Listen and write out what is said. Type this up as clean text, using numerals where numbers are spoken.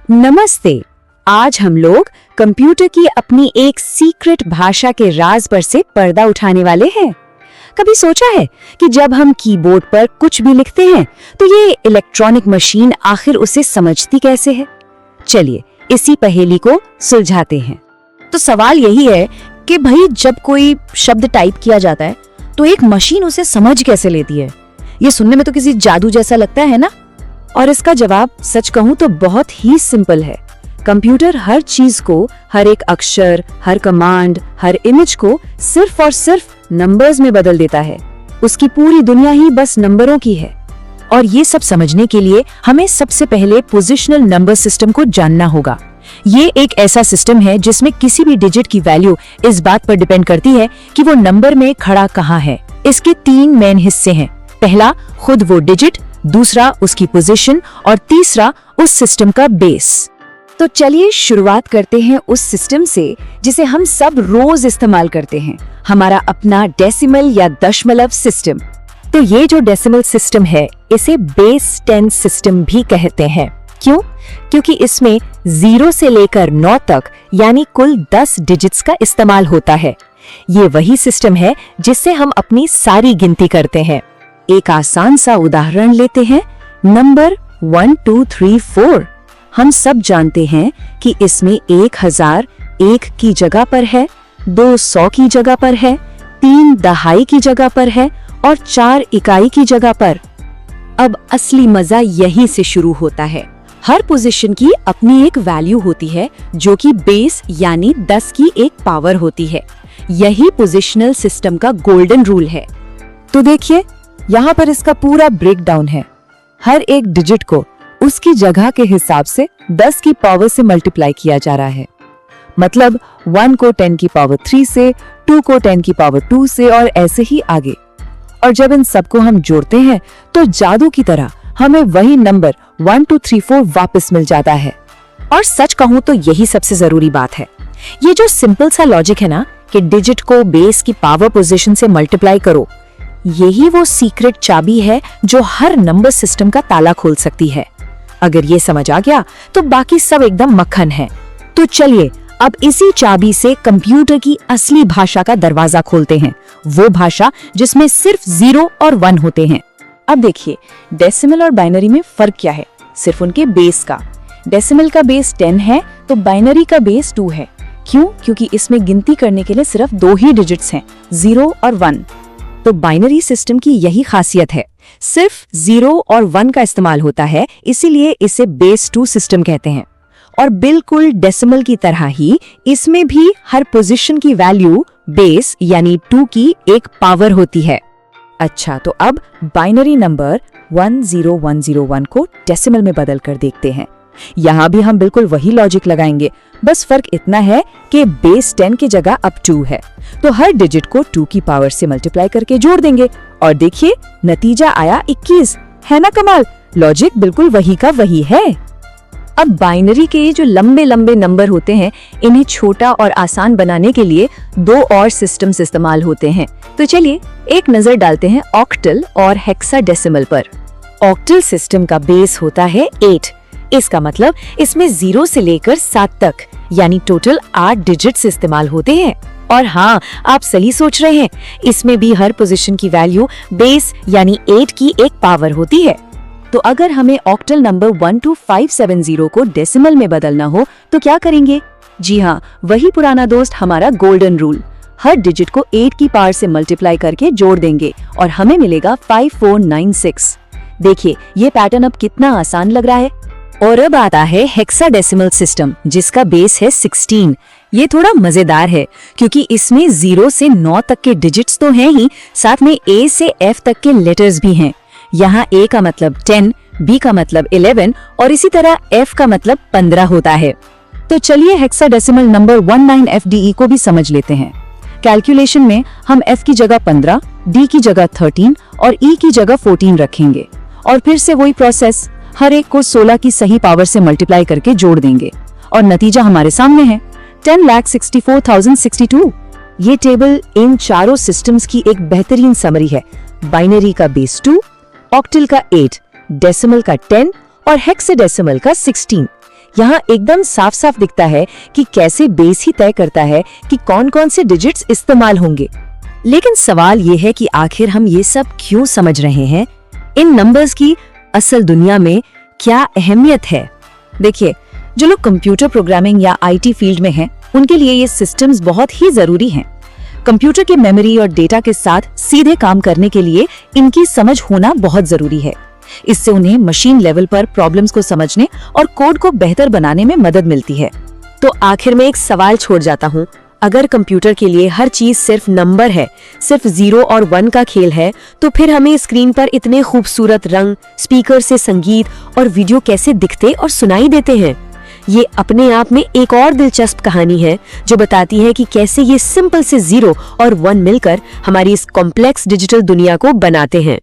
नमस्ते। आज हम लोग कंप्यूटर की अपनी एक सीक्रेट भाषा के राज पर से पर्दा उठाने वाले हैं। कभी सोचा है कि जब हम कीबोर्ड पर कुछ भी लिखते हैं तो ये इलेक्ट्रॉनिक मशीन आखिर उसे समझती कैसे है? चलिए इसी पहेली को सुलझाते हैं। तो सवाल यही है कि भाई जब कोई शब्द टाइप किया जाता है तो एक मशीन उसे समझ कैसे लेती है? ये सुनने में तो किसी जादू जैसा लगता है ना? और इसका जवाब सच कहूं तो बहुत ही सिंपल है। कंप्यूटर हर चीज को, हर एक अक्षर, हर कमांड, हर इमेज को सिर्फ और सिर्फ नंबर्स में बदल देता है। उसकी पूरी दुनिया ही बस नंबरों की है। और ये सब समझने के लिए हमें सबसे पहले पोजिशनल नंबर सिस्टम को जानना होगा। ये एक ऐसा सिस्टम है जिसमें किसी भी डिजिट की वैल्यू इस बात पर डिपेंड करती है कि वो नंबर में खड़ा कहाँ है। इसके 3 मेन हिस्से हैं। पहला खुद वो डिजिट, दूसरा उसकी पोजीशन और तीसरा उस सिस्टम का बेस। तो चलिए शुरुआत करते हैं उस सिस्टम से जिसे हम सब रोज इस्तेमाल करते हैं, हमारा अपना डेसिमल या दशमलव सिस्टम। तो ये जो डेसिमल सिस्टम है इसे बेस 10 सिस्टम भी कहते हैं। क्यों? क्योंकि इसमें 0 से लेकर 9 तक यानी कुल 10 डिजिट्स का इस्तेमाल होता है। ये वही सिस्टम है जिससे हम अपनी सारी गिनती करते हैं। एक आसान सा उदाहरण लेते हैं, नंबर 1 2 3 4। हम सब जानते हैं कि इसमें 1000 1 की जगह पर है, 2 100 की जगह पर है, 3 दहाई की जगह पर है और 4 इकाई की जगह पर। अब असली मजा यहीं से शुरू होता है। हर पोजीशन की अपनी एक वैल्यू होती है जो कि बेस यानी 10 की एक पावर होती है। यही पोजिशनल सिस्टम का गोल्डन रूल है। तो देखिए यहाँ पर इसका पूरा ब्रेकडाउन है। हर एक डिजिट को उसकी जगह के हिसाब से 10 की पावर से मल्टीप्लाई किया जा रहा है। मतलब 1 को 10 की पावर 3 से, 2 को 10 की पावर 2 से और ऐसे ही आगे। और जब इन सबको हम जोड़ते हैं तो जादू की तरह हमें वही नंबर 1 2 3 4 वापस मिल जाता है। और सच कहूं तो यही सबसे जरूरी बात है। ये जो सिंपल सा लॉजिक है ना कि डिजिट को बेस की पावर पोजीशन से मल्टीप्लाई करो, यही वो सीक्रेट चाबी है जो हर नंबर सिस्टम का ताला खोल सकती है। अगर ये समझ आ गया तो बाकी सब एकदम मक्खन है। तो चलिए अब इसी चाबी से कंप्यूटर की असली भाषा का दरवाजा खोलते हैं, वो भाषा जिसमें सिर्फ 0 और 1 होते हैं। अब देखिए डेसिमल और बाइनरी में फर्क क्या है? सिर्फ उनके बेस का। डेसिमल का बेस 10 है तो बाइनरी का बेस 2 है। क्यों? क्योंकि इसमें गिनती करने के लिए सिर्फ 2 ही डिजिट्स हैं, 0 और 1। तो बाइनरी सिस्टम की यही खासियत है, सिर्फ 0 और 1 का इस्तेमाल होता है, इसीलिए इसे बेस 2 सिस्टम कहते हैं। और बिल्कुल डेसिमल की तरह ही इसमें भी हर पोजीशन की वैल्यू बेस यानी 2 की एक पावर होती है। अच्छा, तो अब बाइनरी नंबर 10101 को डेसिमल में बदल कर देखते हैं। यहाँ भी हम बिल्कुल वही लॉजिक लगाएंगे, बस फर्क इतना है कि बेस 10 की जगह अब 2 है। तो हर डिजिट को 2 की पावर से मल्टीप्लाई करके जोड़ देंगे और देखिए नतीजा आया 21। है ना कमाल? लॉजिक बिल्कुल वही का वही है। अब बाइनरी के ये जो लंबे लंबे नंबर होते हैं, इन्हें छोटा और आसान बनाने के लिए 2 और सिस्टम्स इस्तेमाल होते हैं। तो चलिए एक नजर डालते हैं ऑक्टल और हेक्साडेसिमल पर। ऑक्टल सिस्टम का बेस होता है 8। इसका मतलब इसमें 0 से लेकर 7 तक यानी टोटल 8 डिजिट्स इस्तेमाल होते हैं। और हाँ, आप सही सोच रहे हैं, इसमें भी हर पोजीशन की वैल्यू बेस यानी 8 की एक पावर होती है। तो अगर हमें ऑक्टल नंबर 12570 को डेसिमल में बदलना हो तो क्या करेंगे? जी हाँ, वही पुराना दोस्त, हमारा गोल्डन रूल। हर डिजिट को 8 की पावर से मल्टीप्लाई करके जोड़ देंगे और हमें मिलेगा 5496। देखिए ये पैटर्न अब कितना आसान लग रहा है। और अब आता है हेक्साडेसिमल सिस्टम जिसका बेस है 16। ये थोड़ा मजेदार है क्योंकि इसमें 0 से 9 तक के डिजिट्स तो हैं ही, साथ में A से F तक के लेटर्स भी हैं। यहाँ A का मतलब 10, B का मतलब 11 और इसी तरह F का मतलब 15 होता है। तो चलिए हेक्साडेसिमल नंबर 19FDE को भी समझ लेते हैं। कैलकुलेशन में हम F की जगह 15, D की जगह 13 और E की जगह 14 रखेंगे और फिर से वही प्रोसेस, हर एक को 16 की सही पावर से मल्टीप्लाई करके जोड़ देंगे और नतीजा हमारे सामने है 10,64,062। ये टेबल इन चारों सिस्टम्स की एक बेहतरीन समरी है। बाइनरी का बेस 2, ऑक्टल का 8, डेसिमल का 10 और हेक्साडेसिमल का 16। यहाँ एकदम साफ साफ दिखता है कि कैसे बेस ही तय करता है कि कौन कौन से डिजिट्स इस्तेमाल होंगे। लेकिन सवाल ये है कि आखिर हम ये सब क्यों समझ रहे हैं? इन नंबर्स की असल दुनिया में क्या अहमियत है? देखिए, जो लोग कंप्यूटर प्रोग्रामिंग या आईटी फील्ड में हैं, उनके लिए ये सिस्टम्स बहुत ही जरूरी हैं। कंप्यूटर की मेमोरी और डेटा के साथ सीधे काम करने के लिए इनकी समझ होना बहुत जरूरी है। इससे उन्हें मशीन लेवल पर प्रॉब्लम्स को समझने और कोड को बेहतर बनाने में मदद मिलती है। तो आखिर में एक सवाल छोड़ जाता हूँ, अगर कंप्यूटर के लिए हर चीज सिर्फ नंबर है, सिर्फ 0 और 1 का खेल है, तो फिर हमें स्क्रीन पर इतने खूबसूरत रंग, स्पीकर से संगीत और वीडियो कैसे दिखते और सुनाई देते हैं? ये अपने आप में एक और दिलचस्प कहानी है जो बताती है कि कैसे ये सिंपल से 0 और 1 मिलकर हमारी इस कॉम्प्लेक्स डिजिटल दुनिया को बनाते हैं।